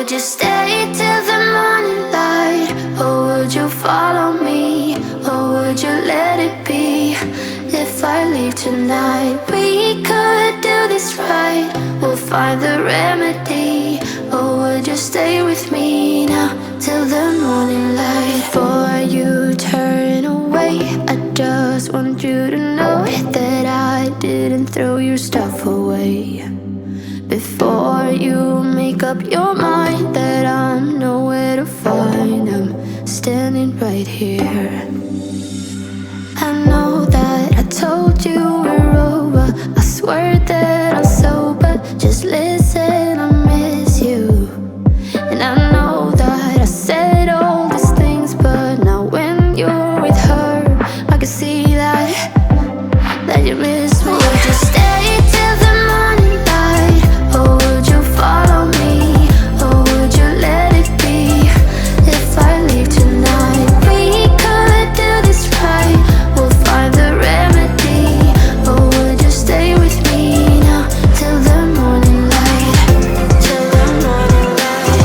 would you stay till the morning light? Or would you follow me? Or would you let it be? If I leave tonight, we could do this right. We'll find the remedy. Or would you stay with me now till the morning light? Before you turn away, I just want you to know that I didn't throw your stuff away. Before you make up your mind that I'm nowhere to find, I'm standing right here. I know that I told you we're over, I swear that I'm sober. Just listen, I miss you. And I know that I said all these things, but now when you're with her, I can see that you miss me. Would you stay till the morning light? Or would you follow me? Or would you let it be? If I leave tonight, we could do this right. We'll find the remedy. Or would you stay with me now till the morning light? Till the morning light.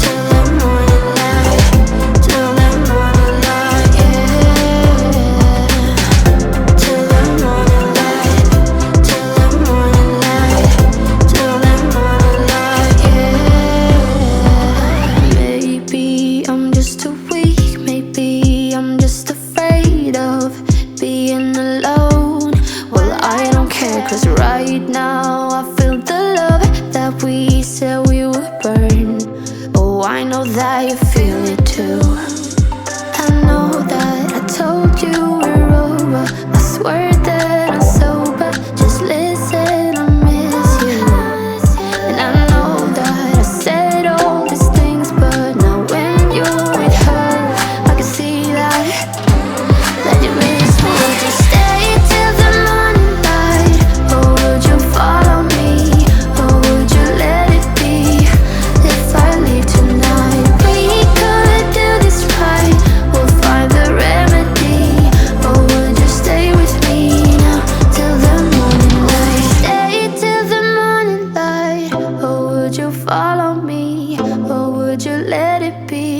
Till the morning light. Till the morning light, yeah. Till the morning light. Till the morning light. Till the morning light, yeah. Maybe I'm just too weak. Maybe I'm just afraid of being alone. Well, I don't care, 'cause right now I feel the love that we said we would burn. Oh, I know that you feel it too. I know that I told you we're over, I swear that I'm sober. Just listen, I miss you. And I know that I said all these things, but now when you're with her, I can see that you miss me. Would you stay till the morning light? Or would you follow me? Or would you let it be? If I leave tonight, we could do this right. We'll find the remedy. Or would you stay with me now till the morning light? Stay till the morning light. Or would you follow me? Or would you let it be?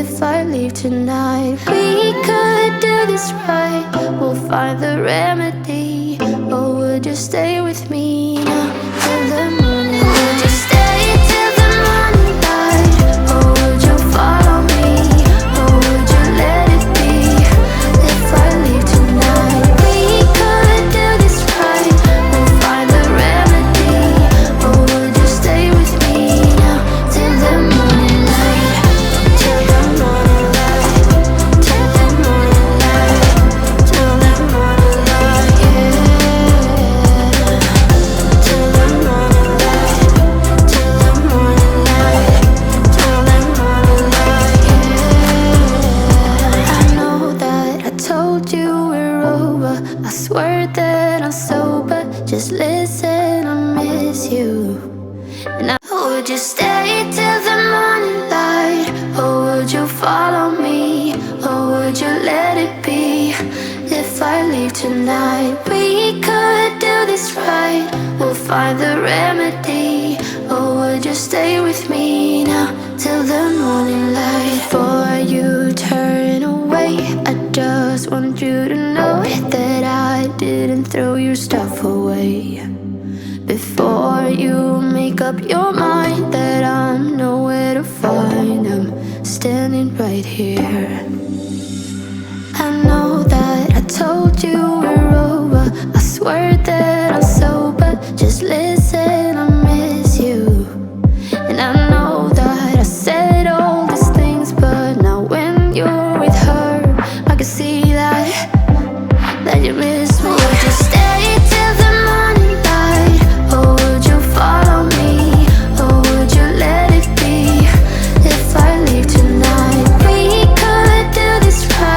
If I leave tonight, we could do this right. We'll find the remedy. Or would you stay with me now till the morning light? Would you stay till the morning light? Or would you follow me? Or would you let it be? If I leave tonight, we could do this right. We'll find the remedy. Or would you stay with me now till the morning light? Till the morning light. Till the morning light. Till the morning light, yeah. Till the morning light. Till the morning light. Till the morning light, yeah. I know that I told you we're over, I swear that I'm sober. Just listen, I miss you. And would you stay till the morning light? Or would you follow me? Or would you let it be? If I leave tonight, we could do this right. We'll find the remedy. Or would you stay with me now till the morning light? Before you turn away, I just want you to know that I didn't throw your stuff away. Before you make up your mind that I'm nowhere to find, I'm standing right here. I know that I told you we're over, I swear that I'm sober. Just listen, I miss you. And I know that I said all these things, but now when you're with her, I can see that you miss me. Would you stay till the morning light? Or would you follow me? Or would you let it be? If I leave tonight, we could do this right.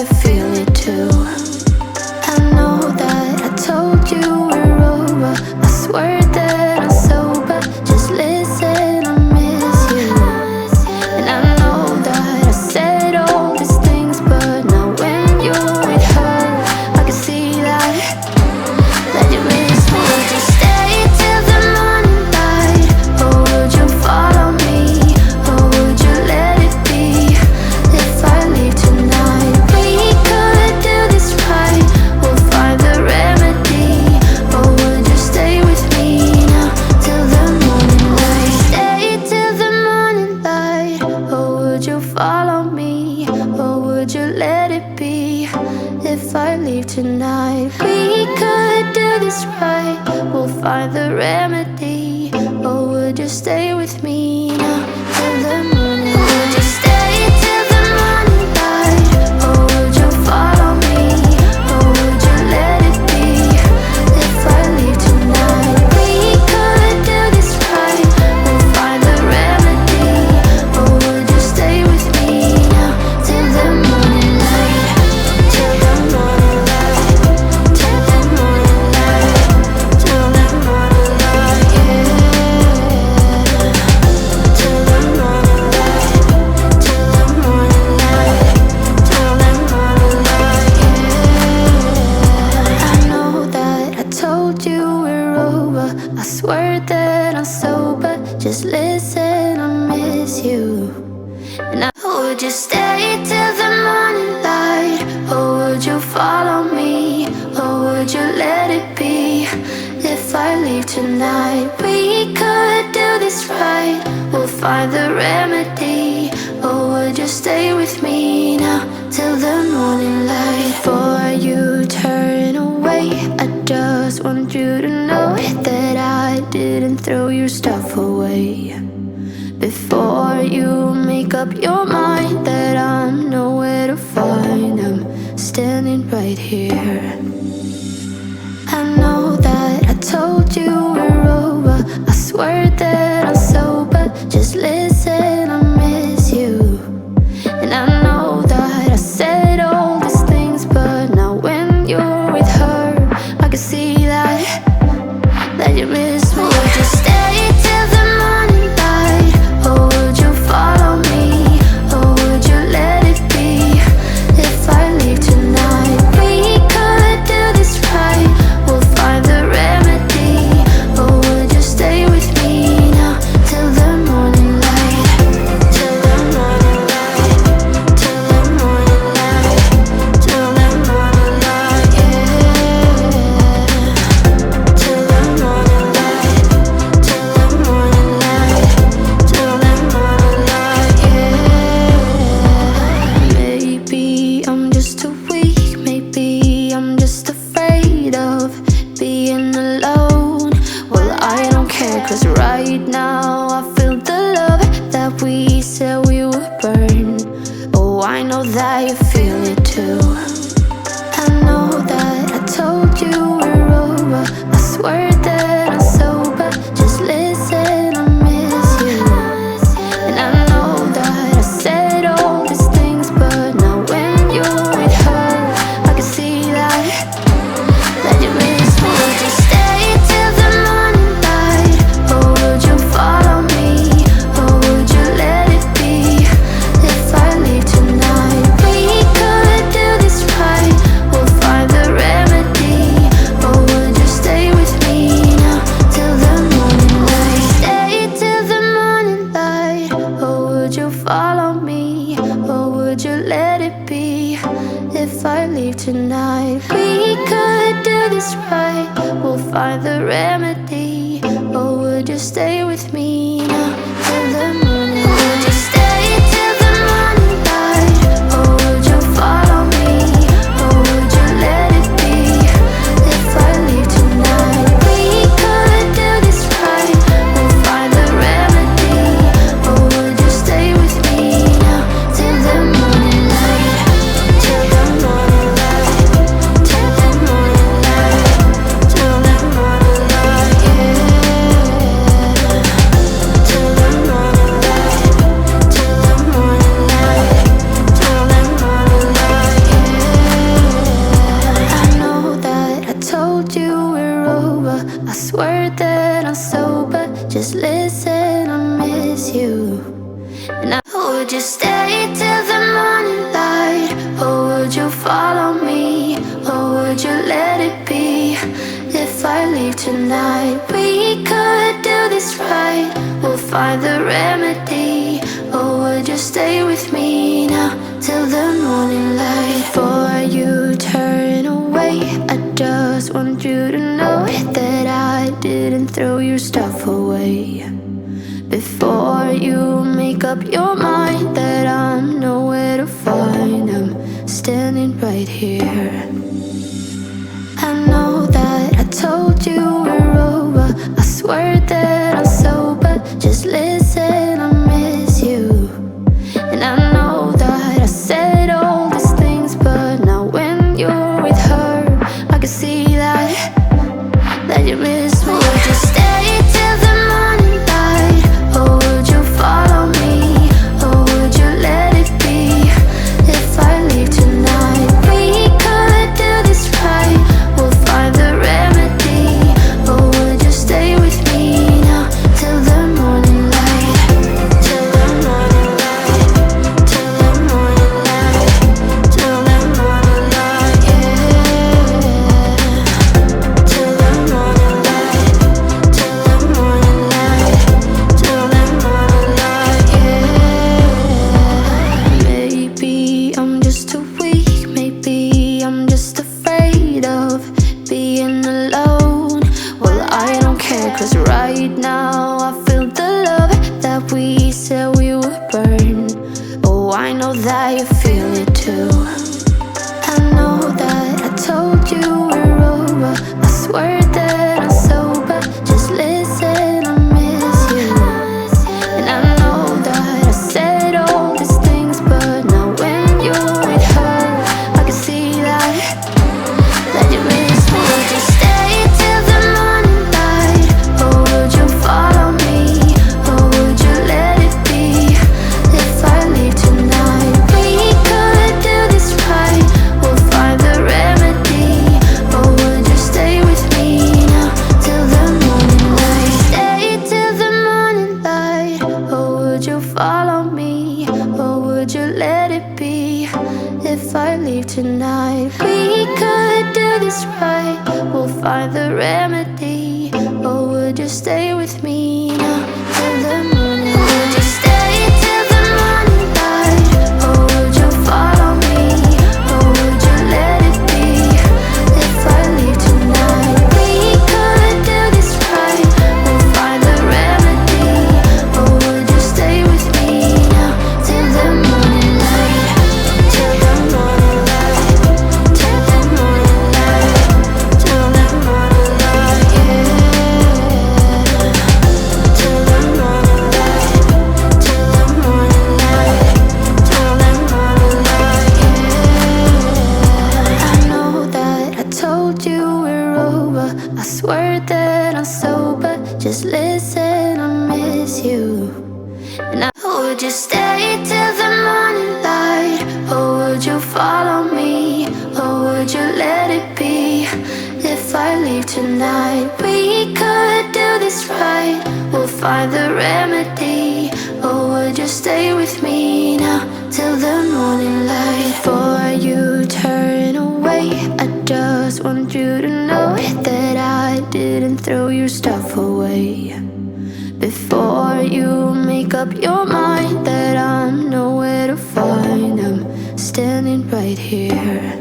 you feel it too. I know that I told you we're over. I swear that I'm sober. Just listen, I miss you. And I know that I said all these things, but now when you're with her, I can see that you miss me. Would you stay till the morning light, or would you follow me, or would you let it be? If I leave tonight, we could do this right. We'll find the remedy. Or would you stay with me now till the morning light? Stay till the morning light, or would you follow me, or would you let it be? If I leave tonight, we could do this right. We'll find the remedy. Or would you stay with me now till the morning light? Would you stay till the morning light, or would you follow me, or would you let it be? If I leave tonight, we could do this right. We'll find the remedy. Or would you stay with me now till the morning light? Till the morning light. Till the morning light. Till the morning light, yeah. Till the morning light. Till the morning light. Till the morning light, yeah. I know that I told you we're over. I swear that I'm sober. Just listen, I miss you. And would you stay till the morning light, or would you follow me, or would you let it be? If I leave tonight, we could do this right. We'll find the remedy. Or would you stay with me now till the morning light? Before you turn away, I just want you to know that I didn't throw your stuff away. Before you make up your mind that I'm nowhere to find, I'm standing right here. I know that I told you we're over. I swear that I'm sober. Just listen, I miss you. And I know that I said all these things, but now when you're with her, I can see that you miss me. Would you stay till the morning light, or would you follow me, or would you let it be? If I leave tonight, we could do this right. We'll find the remedy. Or would you stay with me now till the morning light? Till the morning light. Till the morning light. Till the morning light, yeah. Till the morning light. Till the morning light. Till the morning light, yeah. Maybe I'm just too weak. Maybe I'm just afraid of being alone. Well, I don't care, 'cause right now I feel the love that we said we would burn. Oh, I know that you feel it too. I know that I told you we're over. I swear that I'm sober. Just listen, I miss you. And I know that I said all these things, but now when you're with her, I can see that you miss me. Would you stay till the morning light, or would you follow me, or would you let it be? If I leave tonight, we could do this right. We'll find the remedy. Or would you stay with me now till the morning light? Stay till the morning light, or would you follow me, or would you let it be? If I leave tonight, we could do this right. We'll find the remedy. Or would you stay with me now till the morning light? Would you stay till the morning light, or would you follow me, or would you let it be? If I leave tonight, we could do this right. We'll find the remedy. Or would you stay with me now till the morning light? Till the morning light. Till the morning light. Till the morning light, yeah. Till the tonight, we could do this right. We'll find the remedy. Or would you stay with me now till the morning light? Before you turn away, I just want you to know that I didn't throw your stuff away. Before you make up your mind that I'm nowhere to find, I'm standing right here. I know that I told you we're over, I swear that I'm sober. Just listen, I miss you. And I know that I said all these things, but now when you're with her, I can see that you miss me. Would you stay till the morning light? Or would you follow me? Or would you let it be? If I leave tonight, we could do this right. We'll find the remedy. Or would you stay with me now till the morning light? Till the morning light. Till the morning light. Till the morning light, yeah. Till the morning light. Till the morning light. Till the morning light, yeah. Maybe I'm just too weak. Maybe I'm just afraid of being alone. Well, I don't care, 'cause right now I feel the love that we said we would burn. Oh, I know that you feel it too. I know that I told you we're over, I swear that I'm sober. Just listen, I miss you. And I know that I said all these things, but now when you're with her, I can see that you miss me. Would you stay till the morning light? Or would you follow me? Or would you let it be? If I leave tonight, we could do this right. We'll find the remedy. Or would you stay with me now till the morning light? Stay till the morning light. Or would you follow me? Or would you let it be? If I leave tonight, we could do this right. We'll find the remedy. Or would you stay with me now till the morning light? Would you stay till the morning light? Or would you follow me? Or would you let it be? If I leave tonight, we could do this right. We'll find the remedy. Or would you stay with me now till the morning light? Till the morning light. Till the morning light. Till the morning light, yeah. Till the morning light. Till the morning light. Till the morning light, yeah. I know that I told you we're over, I swear that I'm sober. Just listen, I miss you. And would you stay till the morning light? Or would you follow me? Or would you let it be? If I leave tonight, we could do this right. We'll find the remedy. Or would you stay with me now till the morning light? Before you turn away, I just want you to know that I didn't throw your stuff away. Before you make up your mind that I'm nowhere to find, I'm standing right here.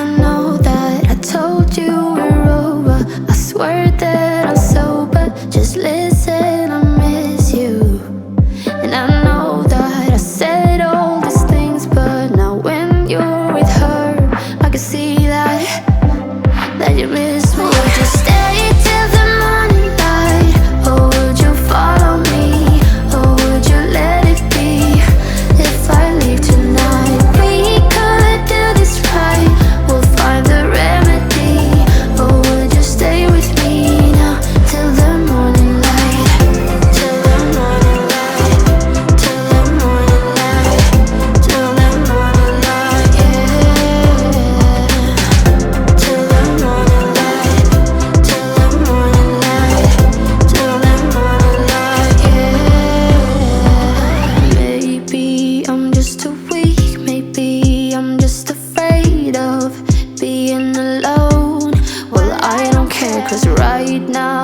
I know that I told you we're over, I swear that I'm sober. Just listen, I miss you. And I know that I said all these things, but now when you're with her, I can see that you miss me. Would you stay till the morning light? Or would you follow me? Or would you let it be? If I leave tonight, we could do this right. We'll find the remedy. Or would you stay with me now till the morning light? right now